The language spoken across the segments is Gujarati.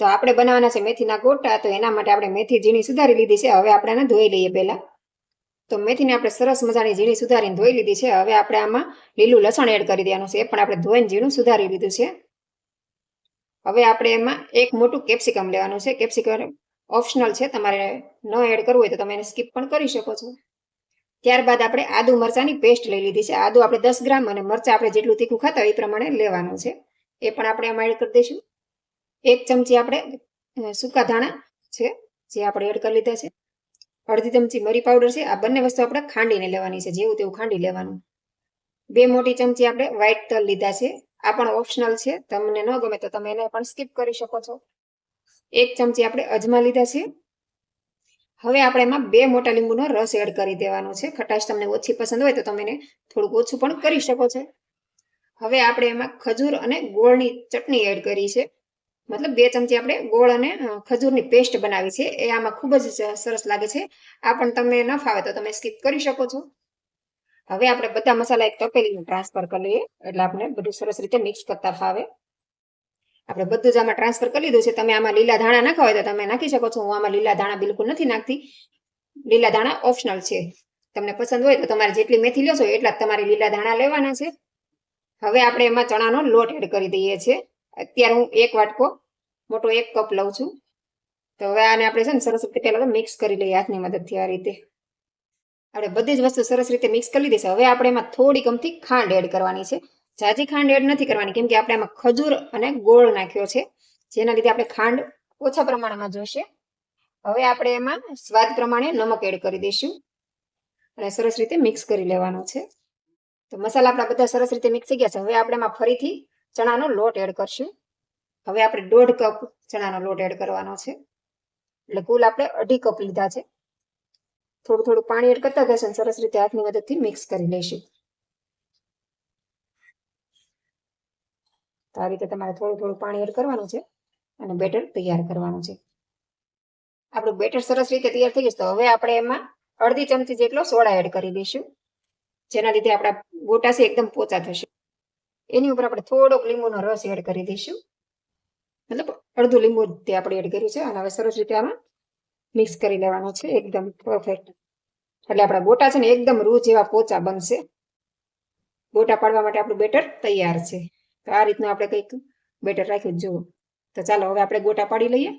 તો આપણે બનાવવાના છે મેથીના ગોટા, તો એના માટે આપણે મેથી ઝીણી સુધારી લીધી છે. હવે આપણે આને ધોઈ લઈએ પહેલા. તો મેથીને આપણે સરસ મજાની ઝીણી સુધારીને ધોઈ લીધી છે. હવે આપણે આમાં લીલું લસણ એડ કરી દેવાનું છે, એ પણ આપણે ધોઈને ઝીણું સુધારી લીધું છે. હવે આપણે એમાં એક મોટું કેપ્સિકમ લેવાનું છે. કેપ્સિકમ ઓપ્શનલ છે, તમારે ન એડ કરવું હોય તો તમે એને સ્કીપ પણ કરી શકો છો. ત્યારબાદ આપણે આદુ મરચાંની પેસ્ટ લઈ લીધી છે. આદુ આપણે 10 ગ્રામ અને મરચાં આપણે જેટલું તીખું ખાતા હોય એ પ્રમાણે લેવાનું છે. એ પણ આપણે એમાં એડ કરી દઈશું. 1 ચમચી આપણે સૂકા ધાણા છે, જે આપણે એડ કરી લીધા છે. અડધી ચમચી મરી પાવડર છે. આ બંને વસ્તુ આપણે ખાંડીને લેવાની છે, જેવું તેવું ખાંડી લેવાનું. 2 મોટી ચમચી આપણે વ્હાઈટ તલ લીધા છે. આ પણ ઓપ્શનલ છે, તમને ન ગમે તો તમે એને પણ સ્કીપ કરી શકો છો. 1 ચમચી આપણે અજમા લીધા છે. હવે આપણે એમાં 2 મોટા લીંબુનો રસ એડ કરી દેવાનો છે. ખટાશ તમને ઓછી પસંદ હોય તો તમે એને થોડુંક ઓછું પણ કરી શકો છો. હવે આપણે એમાં ખજૂર અને ગોળની ચટણી એડ કરી છે. મતલબ 2 ચમચી આપણે ગોળ અને ખજૂરની પેસ્ટ બનાવી છે. એ આમાં ખૂબ જ સરસ લાગે છે. આ પણ તમને ન ફાવે તો તમે સ્કીપ કરી શકો છો. હવે આપણે બધા મસાલા એક તપેલીમાં ટ્રાન્સફર કરી લઈએ, એટલે આપણે બધું સરસ રીતે મિક્સ કરતા ફાવે. આપણે બધું જ આમાં ટ્રાન્સફર કરી લીધું છે. તમે આમાં લીલા ધાણા નાખવા હોય તો તમે નાખી શકો છો. હું આમાં લીલા ધાણા બિલકુલ નથી નાખતી. લીલા ધાણા ઓપ્શનલ છે. તમને પસંદ હોય તો તમારે જેટલી મેથી લો છો એટલા જ તમારે લીલા ધાણા લેવાના છે. હવે આપણે એમાં ચણાનો લોટ એડ કરી દઈએ છીએ. અત્યારે હું 1 વાટકો મોટો 1 કપ લઉં છું. તો હવે આને આપણે છે ને સરસ રીતે પહેલા મિક્સ કરી લઈએ હાથની મદદથી. આ રીતે આપણે બધી જ વસ્તુ સરસ રીતે મિક્સ કરી લીધી છે. હવે આપણે એમાં થોડી અમથી ખાંડ એડ કરવાની છે. ઝાઝી ખાંડ એડ નથી કરવાની, કેમ કે આપણે એમાં ખજૂર અને ગોળ નાખ્યો છે, જેના લીધે આપણે ખાંડ ઓછા પ્રમાણમાં જોઈશે. હવે આપણે એમાં સ્વાદ પ્રમાણે નમક એડ કરી દઈશું અને સરસ રીતે મિક્સ કરી લેવાનું છે. તો મસાલા આપણા બધા સરસ રીતે મિક્સ થઈ ગયા છે. હવે આપણે એમાં ફરીથી ચણાનો લોટ એડ કરશું. હવે આપણે 1.5 કપ ચણાનો લોટ એડ કરવાનો છે, એટલે કુલ આપણે 2.5 કપ લીધા છે. થોડું થોડું પાણી એડ કરતા જશે, સરસ રીતે હાથની મદદથી મિક્સ કરી લઈશું. તો આ રીતે તમારે થોડું થોડું પાણી એડ કરવાનું છે અને બેટર તૈયાર કરવાનું છે. આપણું બેટર સરસ રીતે તૈયાર થઈ ગયું. તો હવે આપણે એમાં અડધી ચમચી જેટલો સોડા એડ કરી દઈશું, જેના લીધે આપણા ગોટા છે એકદમ પોચા થશે. એની ઉપર આપણે થોડોક લીંબુનો રસ એડ કરી દઈશું, મતલબ અડધું લીંબુ તે આપણે એડ કર્યું છે. અને હવે સરસ રીતે આમાં મિક્સ કરી લેવાનું છે એકદમ પરફેક્ટ. એટલે આપણા ગોટા છે ને એકદમ રૂ જેવા પોચા બનશે. ગોટા પાડવા માટે આપણું બેટર તૈયાર છે. તો આ રીતનું આપણે કંઈક બેટર રાખ્યું જુઓ. તો ચાલો હવે આપણે ગોટા પાડી લઈએ.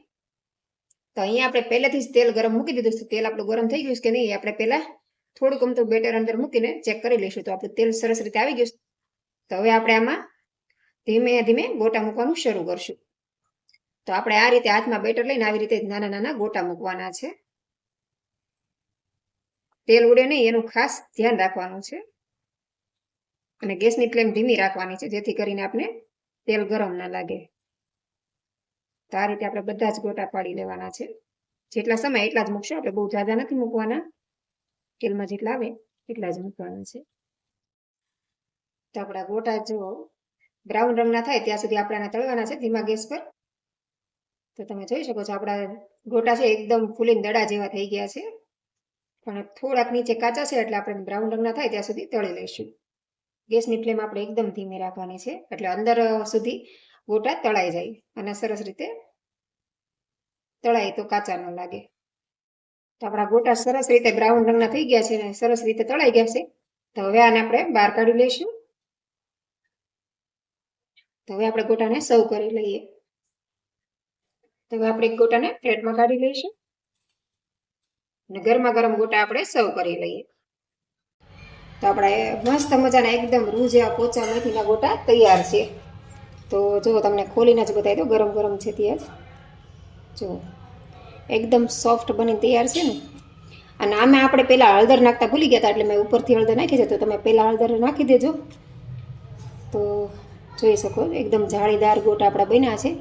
તો અહીંયા આપણે પહેલેથી જ તેલ ગરમ મૂકી દીધું છે. તેલ આપણું ગરમ થઈ ગયું છે કે નહીં, આપણે પહેલા થોડુંક અમથું બેટર અંદર મૂકીને ચેક કરી લઈશું. તો આપણું તેલ સરસ રીતે આવી ગયું છે. તો હવે આપણે આમાં ધીમે ધીમે ગોટા મૂકવાનું શરૂ કરશું. તો આપણે આ રીતે હાથમાં બેટર લઈને આવી રીતે નાના નાના ગોટા મૂકવાના છે. તેલ ઉડે નહીં એનું ખાસ ધ્યાન રાખવાનું છે. અને ગેસની ફ્લેમ ધીમી રાખવાની છે, જેથી કરીને આપણે તેલ ગરમ ના લાગે. તો આ રીતે આપણે બધા જ ગોટા પાડી લેવાના છે. જેટલા સમય એટલા જ મૂકશું, આપણે બહુ ઝાઝા નથી મૂકવાના. તેલમાં જેટલા આવે એટલા જ મૂકવાના છે. તો આપણા ગોટા જો બ્રાઉન રંગના થાય ત્યાં સુધી આપણે આને તળવાના છે ધીમા ગેસ પર. તો તમે જોઈ શકો છો આપણા ગોટા છે એકદમ ફૂલીને દડા જેવા થઈ ગયા છે, પણ થોડાક નીચે કાચા છે, એટલે આપણે બ્રાઉન રંગના થાય ત્યાં સુધી તળી લઈશું. ગેસની ફ્લેમ આપણે એકદમ ધીમી રાખવાની છે, એટલે અંદર સુધી ગોટા તળાઈ જાય અને સરસ રીતે તળાય તો કાચા ન લાગે. તો આપણા ગોટા સરસ રીતે બ્રાઉન રંગના થઈ ગયા છે અને સરસ રીતે તળાઈ ગયા છે. તો હવે આને આપણે બહાર કાઢી લઈશું. તો હવે આપણે ગોટાને સર્વ કરી લઈએ. તો હવે આપણે એક ગોટાને પ્લેટમાં કાઢી લઈશું અને ગરમા ગરમ ગોટા આપણે સર્વ કરી લઈએ. તો આપણા મસ્ત મજાના એકદમ રૂ જેવા પોચા મેથીના ગોટા તૈયાર છે. તો જો તમને ખોલીને જ બતાવી દો, ગરમ ગરમ છે ત્યાં જ જો એકદમ સોફ્ટ બની તૈયાર છે ને. અને આમાં આપણે પહેલાં હળદર નાખતા ભૂલી ગયા હતા, એટલે મેં ઉપરથી હળદર નાખી છે. તો તમે પહેલાં હળદર નાખી દેજો. તો જોઈ શકો એકદમ જાળીદાર ગોટા આપણા બન્યા છે.